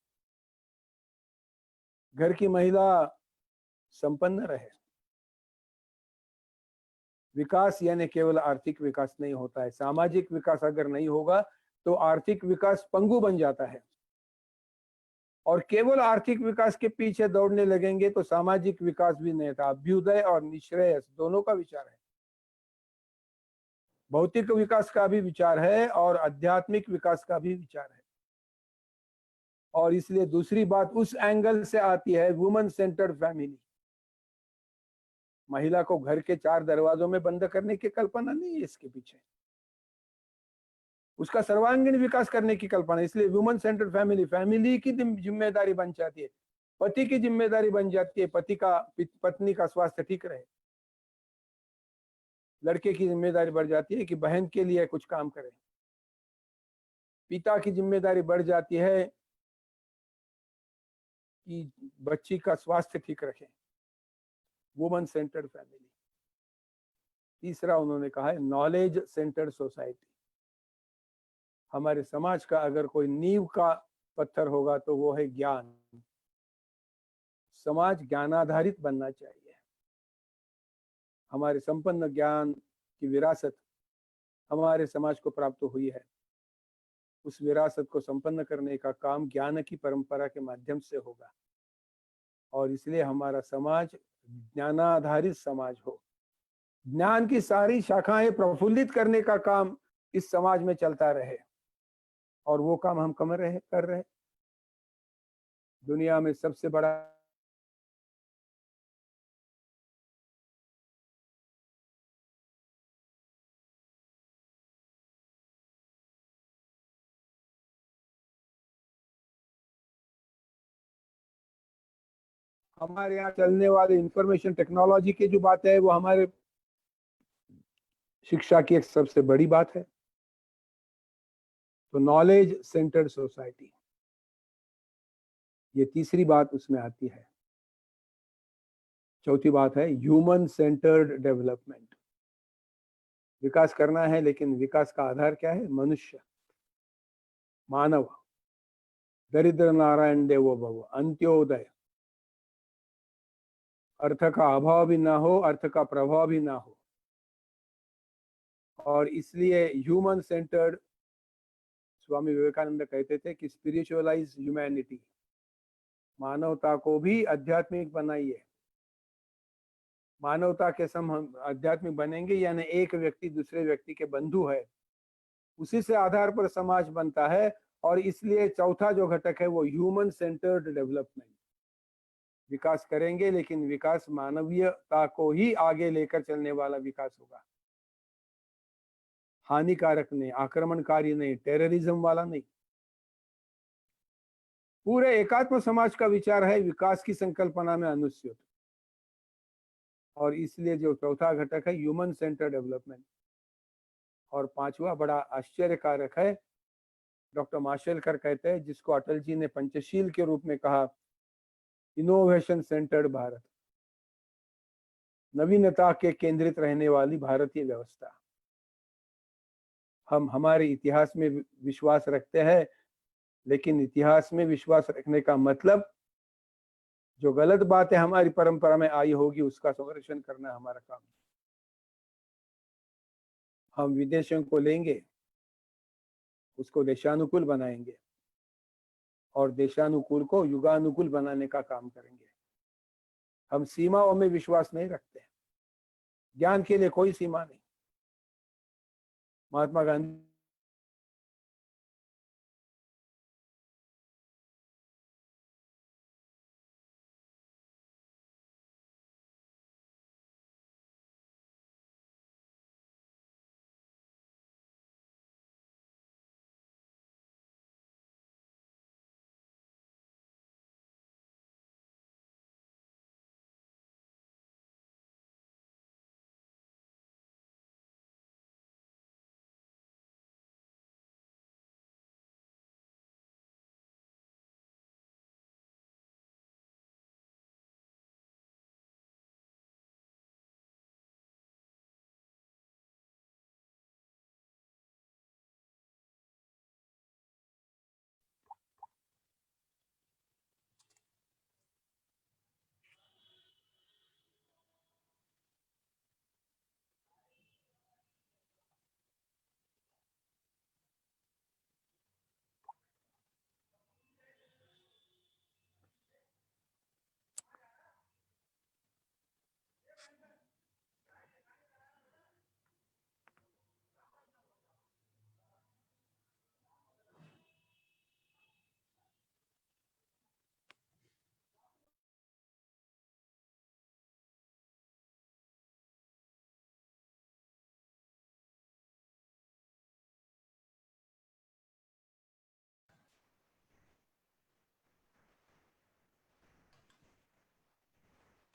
घर की महिला संपन्न रहे। विकास यानी केवल आर्थिक विकास नहीं होता है, सामाजिक विकास अगर नहीं होगा तो आर्थिक विकास पंगु बन जाता है, और केवल आर्थिक विकास के पीछे दौड़ने लगेंगे तो सामाजिक विकास भी नहीं था। अभ्युदय और निश्रेयस दोनों का विचार है, भौतिक विकास का भी विचार है और आध्यात्मिक विकास का भी विचार है। और इसलिए दूसरी बात उस एंगल से आती है, वुमन सेंटर्ड फैमिली। महिला को घर के चार दरवाजों में बंद करने की कल्पना नहीं है इसके पीछे, उसका सर्वांगीण विकास करने की कल्पना। इसलिए वुमन सेंटर्ड फैमिली, फैमिली की जिम्मेदारी बन जाती है, पति की जिम्मेदारी बन जाती है, पत्नी का स्वास्थ्य ठीक रहे। लड़के की जिम्मेदारी बढ़ जाती है कि बहन के लिए कुछ काम करे। पिता की जिम्मेदारी बढ़ जाती है कि बच्ची का स्वास्थ्य ठीक रखे। Woman centred family. तीसरा उन्होंने कहा है नॉलेज सेंटर्ड सोसाइटी। हमारे समाज का अगर कोई नींव का पत्थर होगा तो वो है ज्ञान। समाज ज्ञानाधारित बनना चाहिए। हमारे संपन्न ज्ञान की विरासत हमारे समाज को प्राप्त हुई है, उस विरासत को संपन्न करने का काम ज्ञान की परंपरा के माध्यम से होगा। और इसलिए हमारा समाज ज्ञानाधारित समाज हो, ज्ञान की सारी शाखाएं प्रफुल्लित करने का काम इस समाज में चलता रहे, और वो काम हम कर रहे। दुनिया में सबसे बड़ा हमारे यहाँ चलने वाले इंफॉर्मेशन टेक्नोलॉजी की जो बात है वो हमारे शिक्षा की एक सबसे बड़ी बात है। तो नॉलेज सेंटर्ड सोसाइटी, ये तीसरी बात उसमें आती है। चौथी बात है ह्यूमन सेंटर्ड डेवलपमेंट। विकास करना है, लेकिन विकास का आधार क्या है? मनुष्य, मानव। दरिद्र नारायण देवो भव, अंत्योदय। अर्थ का अभाव भी ना हो, अर्थ का प्रभाव भी ना हो। और इसलिए ह्यूमन सेंटर्ड, स्वामी विवेकानंद कहते थे कि स्पिरिचुअलाइज ह्यूमैनिटी, मानवता को भी आध्यात्मिक बनाइए। मानवता के सम हम आध्यात्मिक बनेंगे यानी एक व्यक्ति दूसरे व्यक्ति के बंधु है, उसी से आधार पर समाज बनता है। और इसलिए चौथा जो घटक है वो ह्यूमन सेंटर्ड डेवलपमेंट। विकास करेंगे, लेकिन विकास मानवीयता को ही आगे लेकर चलने वाला विकास होगा, हानिकारक नहीं, आक्रमणकारी नहीं, टेररिज्म वाला नहीं। पूरे एकात्म समाज का विचार है विकास की संकल्पना में अनुस्यूत। और इसलिए जो चौथा घटक है ह्यूमन सेंटर डेवलपमेंट। और पांचवा बड़ा आश्चर्यकारक है, डॉक्टर माशेलकर कहते हैं, जिसको अटल जी ने पंचशील के रूप में कहा, इनोवेशन सेंटर्ड भारत, नवीनता के केंद्रित रहने वाली भारतीय व्यवस्था। हम हमारे इतिहास में विश्वास रखते हैं, लेकिन इतिहास में विश्वास रखने का मतलब जो गलत बातें हमारी परंपरा में आई होगी उसका संरक्षण करना हमारा काम है। हम विदेशियों को लेंगे, उसको देशानुकूल बनाएंगे, और देशानुकूल को युगानुकूल बनाने का काम करेंगे। हम सीमाओं में विश्वास नहीं रखते। ज्ञान के लिए कोई सीमा नहीं। महात्मा गांधी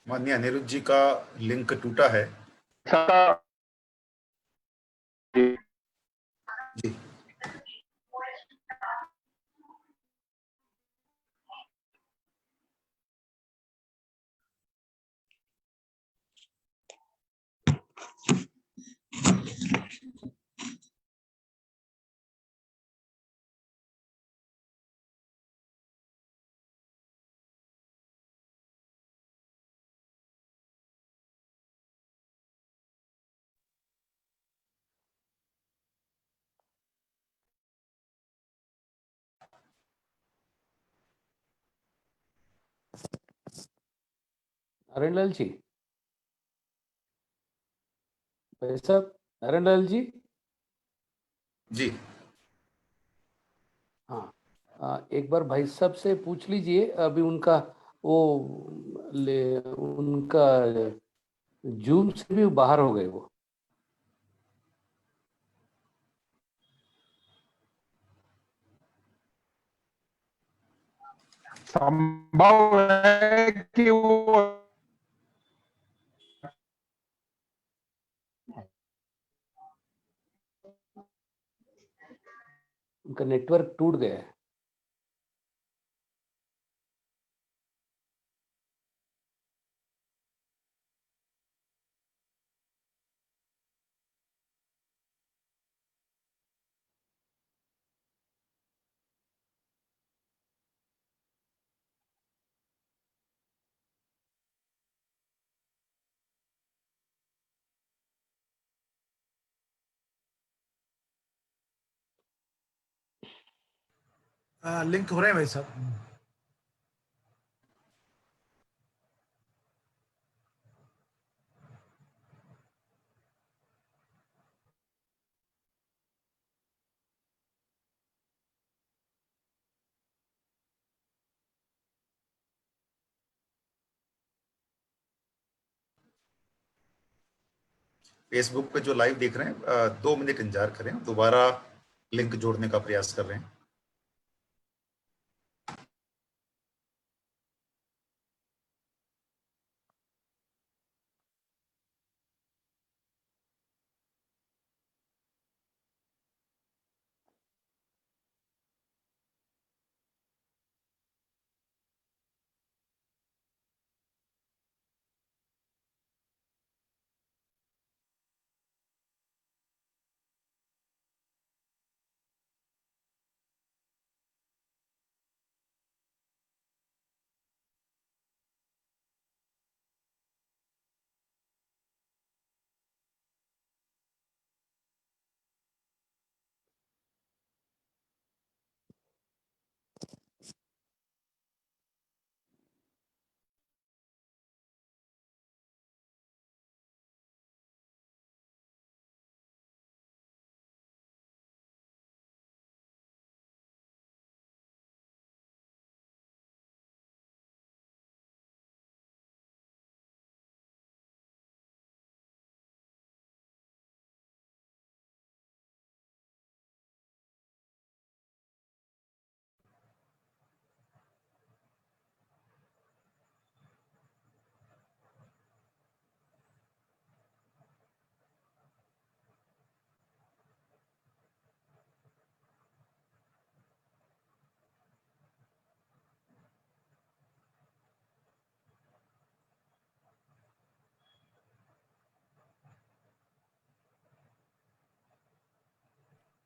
माननीय अनिरुद्ध जी का लिंक टूटा है जी। नारायणलाल जी, भाई साहब, नारायणलाल जी। जी हाँ, एक बार भाई साहब से पूछ लीजिए, अभी उनका वो उनका जूम से भी बाहर हो गए वो। संभव है कि वो उनका नेटवर्क टूट गया है। लिंक हो रहे हैं भाई साहब। फेसबुक पे जो लाइव देख रहे हैं 2 मिनट इंतजार करें, दोबारा लिंक जोड़ने का प्रयास कर रहे हैं।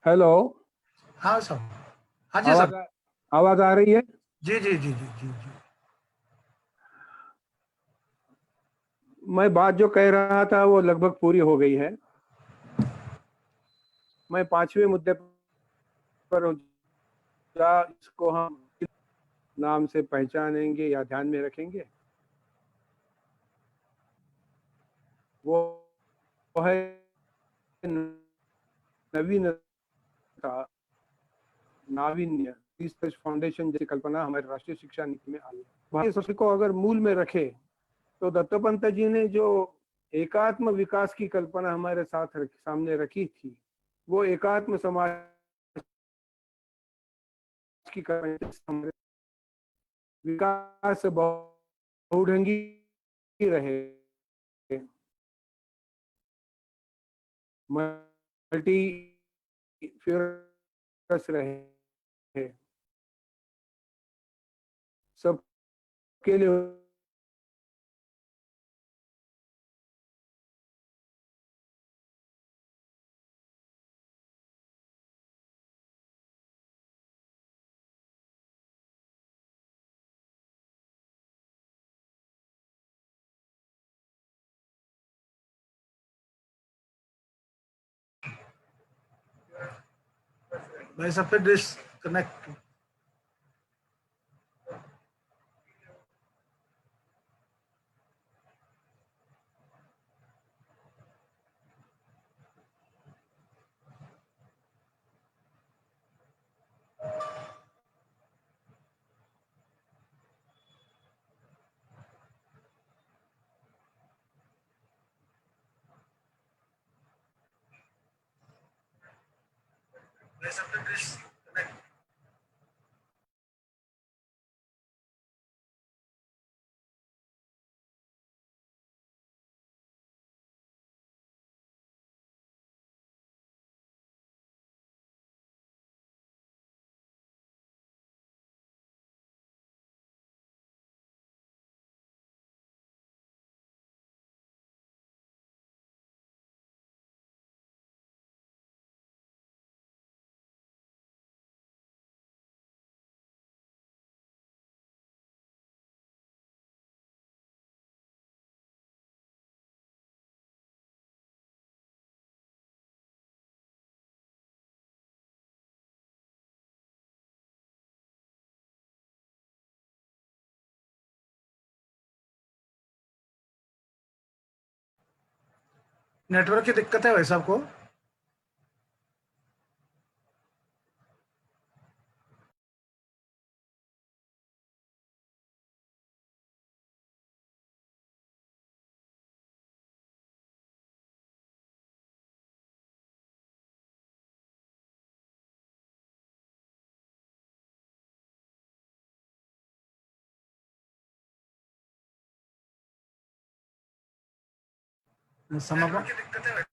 हेलो, हाँ साहब, हाँ जी आवाज साहब, आवाज आ रही है? जी जी जी जी जी जी। मैं बात जो कह रहा था वो लगभग पूरी हो गई है। मैं 5वें मुद्दे पर हूं, क्या इसको हम किस नाम से पहचानेंगे या ध्यान में रखेंगे? वो है नवीनता, नावीन्य। रिसर्च फाउंडेशन जैसी कल्पना हमारी राष्ट्रीय शिक्षा नीति में आई है। भारतीय संस्कृति को अगर मूल में रखे तो दत्तोपंत जी ने जो एकात्म विकास की कल्पना हमारे सामने रखी थी, वो एकात्म समाज की कल्पना विकास बहुढंगी रहे, मल्टी फ्यूरस रहे, सबके लिए भाई साहब फिर डिस्कनेक्ट। भाई साहब फिर डिस्कनेक्ट। नेटवर्क की दिक्कत है भाई साहब को। समापन की दिक्कत है।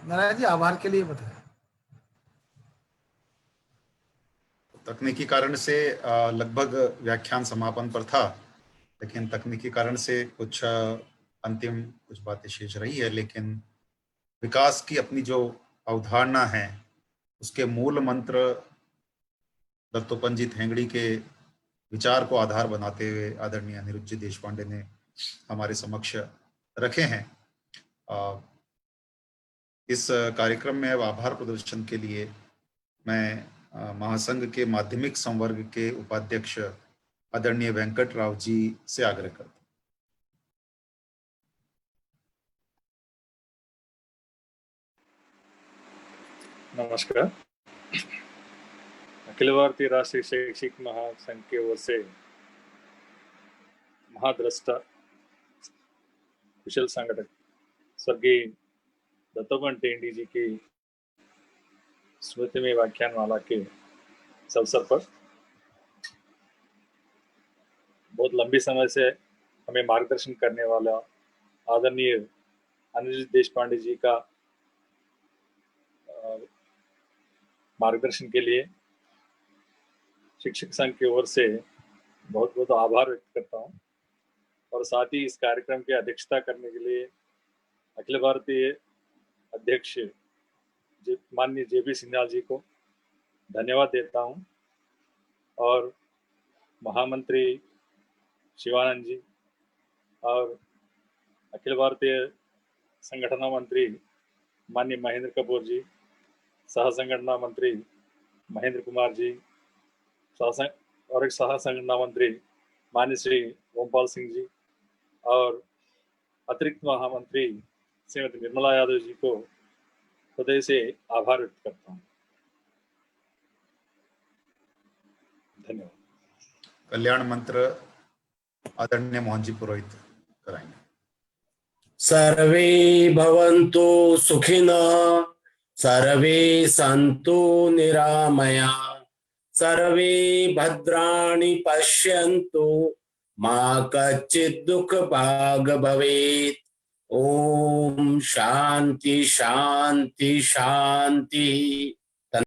नारायण जी आभार के लिए बताएं। तकनीकी कारण से लगभग व्याख्यान समापन पर था, लेकिन तकनीकी कारण से कुछ अंतिम कुछ बातें शेष रही है। लेकिन विकास की अपनी जो अवधारणा है, उसके मूल मंत्र दत्तोपंत ठेंगड़ी के विचार को आधार बनाते हुए आदरणीय अनिरुद्ध जी देशपांडे ने हमारे समक्ष रखे हैं। इस कार्यक्रम में अब आभार प्रदर्शन के लिए मैं महासंघ के माध्यमिक संवर्ग के उपाध्यक्ष आदरणीय वेंकट राव जी से आग्रह करता हूं। नमस्कार। अखिल भारतीय राष्ट्रीय शैक्षिक महासंघ की ओर से महाद्रष्टा कुशल संगठक स्वर्गीय दत्तोपंत ठेंगड़ी जी की स्मृति में व्याख्यानमाला के इस अवसर पर बहुत लंबी समय से हमें मार्गदर्शन करने वाला आदरणीय अनिरुद्ध देशपांडे जी का मार्गदर्शन के लिए शिक्षक संघ की ओर से बहुत बहुत आभार व्यक्त करता हूं और साथ ही इस कार्यक्रम की अध्यक्षता करने के लिए अखिल भारतीय अध्यक्ष माननीय JB सिन्हा जी को धन्यवाद देता हूं और महामंत्री शिवानंद जी और अखिल भारतीय संगठन मंत्री माननीय महेंद्र कपूर जी, सह संगठन मंत्री महेंद्र कुमार जी और एक सह संगठन मंत्री माननीय श्री ओमपाल सिंह जी और अतिरिक्त महामंत्री श्रीमती निर्मला यादव जी को हृदय से आभार व्यक्त करता हूँ। धन्यवाद। कल्याण मंत्र आदरणीय मोहन जी पुरोहित कराएंगे। सर्वे भवन्तु सुखिनः, सर्वे सन्तु निरामया, सर्वे भद्राणि पश्यन्तु, मा कच्चित् दुःखभाग् भवेत्। ओम शांति शांति शांति।